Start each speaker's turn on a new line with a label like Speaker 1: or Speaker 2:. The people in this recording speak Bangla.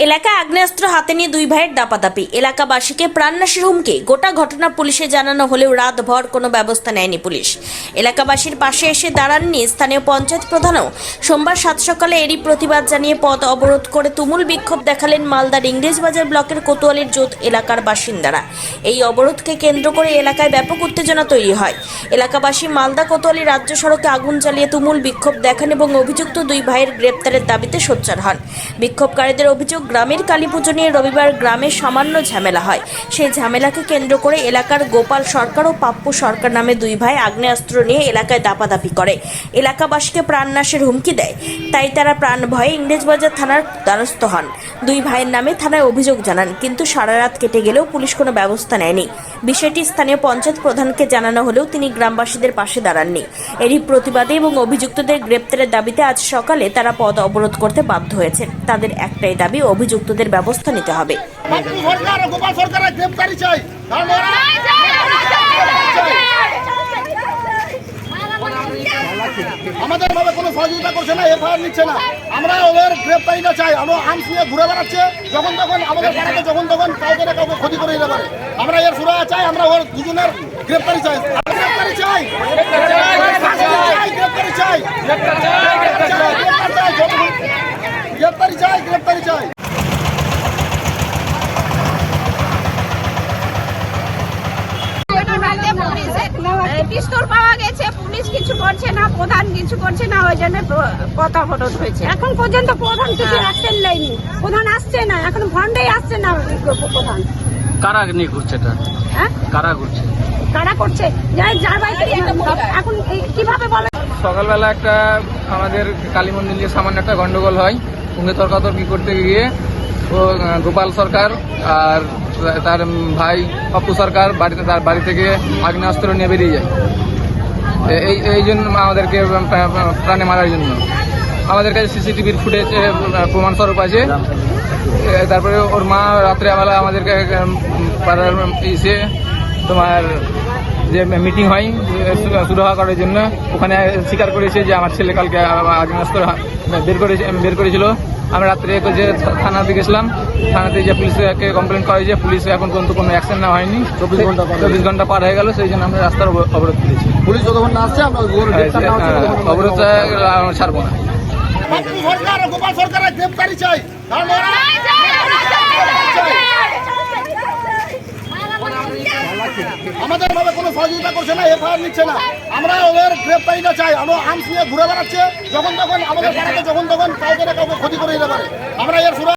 Speaker 1: এলাকায় আগ্নেয়াস্ত্র হাতে নিয়ে দুই ভাইয়ের দাপাদাপি, এলাকাবাসীকে প্রাণনাশের হুমকি। গোটা ঘটনা পুলিশে জানানো হলেও রাতভর কোনো ব্যবস্থা নেয়নি পুলিশ। এলাকাবাসীর পাশে এসে দাঁড়াননি স্থানীয় পঞ্চায়েত প্রধানও। সোমবার সাত সকালে এরই প্রতিবাদ জানিয়ে পথ অবরোধ করে তুমুল বিক্ষোভ দেখালেন মালদার ইংরেজবাজার ব্লকের কোতোয়ালির জোত এলাকার বাসিন্দারা। এই অবরোধকে কেন্দ্র করে এলাকায় ব্যাপক উত্তেজনা তৈরি হয়। এলাকাবাসী মালদা কোতোয়ালি রাজ্য সড়কে আগুন জ্বালিয়ে তুমুল বিক্ষোভ দেখান এবং অভিযুক্ত দুই ভাইয়ের গ্রেপ্তারের দাবিতে সোচ্চার হন। বিক্ষোভকারীদের অভিযোগ, গ্রামের কালী পুজো নিয়ে রবিবার গ্রামে সামান্য ঝামেলা হয়। সেই ঝামেলাকে কেন্দ্র করে এলাকার গোপাল সরকার ও পাপ্পু সরকার নামে দুই ভাই আগ্নেয়াস্ত্র নিয়ে এলাকায় দাপাদাপি করে এলাকাবাসীকে প্রাণনাশের হুমকি দেয়। তাই তারা প্রাণ ভয়ে ইংরেজবাজার থানার দ্বারস্থ হন। দুই ভাইয়ের নামে থানায় অভিযোগ জানান, কিন্তু সারা রাত কেটে গেলেও পুলিশ কোনো ব্যবস্থা নেয়নি। বিষয়টি স্থানীয় পঞ্চায়েত প্রধানকে জানানো হলেও তিনি গ্রামবাসীদের পাশে দাঁড়াননি। এরই প্রতিবাদে এবং অভিযুক্তদের গ্রেপ্তারের দাবিতে আজ সকালে তারা পথ অবরোধ করতে বাধ্য হয়েছেন। তাদের একটাই দাবি, অভিযুক্তদের ব্যবস্থা নিতে হবে।
Speaker 2: আমাদের ভাবে কোনো সহযোগিতা করছে না, এফআইআর নিচ্ছে না। আমরা ওদের গ্রেপ্তারিটা চাই। আমরা আর্মস নিয়ে ঘুরে বেড়াচ্ছে, যখন তখন আমাদের পাড়াতে যখন তখন কাউকে না কাউকে ক্ষতি করে দিতে পারে। আমরা এর সুরা চাই, আমরা ওর দুজনের গ্রেপ্তারি চাই। গ্রেপ্তারি চাই, গ্রেপ্তারি চাই, গ্রেপ্তারি চাই, গ্রেপ্তারি চাই, গ্রেপ্তারি চাই।
Speaker 3: পিস্তল পাওয়া গেছে, পুলিশ কিছু করছে না, প্রধান কিছু করছে না, ওই জন্য পথ অবরোধ হয়েছে। এখন পর্যন্ত প্রধান কিছু অ্যাকশন নেয়নি, প্রধান আসছে না, এখন ফন্ডেই আসছে না প্রধান।
Speaker 4: কারা নিয়ে ঘুরছে এটা?
Speaker 3: হ্যাঁ,
Speaker 4: কারা ঘুরছে?
Speaker 3: কারা করছে? যার বাড়িতে এখন কিভাবে বলে?
Speaker 4: সকালবেলা একটা আমাদের কালী মন্দির নিয়ে সামান্য একটা গন্ডগোল হয়। সঙ্গে তর্কাতর্কি করতে গিয়ে ও গোপাল সরকার আর তার ভাই পাপ্পু সরকার তার বাড়ি থেকে আগ্নেয়াস্ত্র নিয়ে বেরিয়ে যায়। এই জন্য আমাদেরকে প্রাণে মারার জন্য। আমাদের কাছে সিসিটিভির ফুটেজ প্রমাণস্বরূপ আছে। তারপরে ওর মা রাত্রেবেলা আমাদেরকে পাড়ার এসে তোমার যে মিটিং হয় সুরাহা করার জন্য, ওখানে স্বীকার করেছে যে আমার ছেলে কালকে আগ্নেয়াস্ত্র বের করেছিল। আমরা রাত্রে যে থানাতে গেছিলাম, থানাতে যে পুলিশকে কমপ্লেন করা হয়েছে, পুলিশ এখন পর্যন্ত কোনো অ্যাকশন নেওয়া হয়নি। 24 ঘন্টা পার হয়ে গেল, সেই জন্য আমরা রাস্তার অবরোধ করেছি।
Speaker 2: পুলিশ যতক্ষণ না আসছে আমরা
Speaker 4: অবরোধটা ছাড়বো না।
Speaker 2: সরকার গোপাল সরকারের গ্রেপ্তারি চাই। আমাদের ভাবে কোনো সহযোগিতা করছে না, এফআইআর নিচ্ছে না। আমরা ওদের গ্রেপ্তারিটা চাই। আমরা আর্মস নিয়ে ঘুরে বেড়াচ্ছে, যখন তখন আমাদের পাড়াতে যখন তখন কাউকে না কাউকে ক্ষতি করে দিতে পারে। আমরা এর সুরা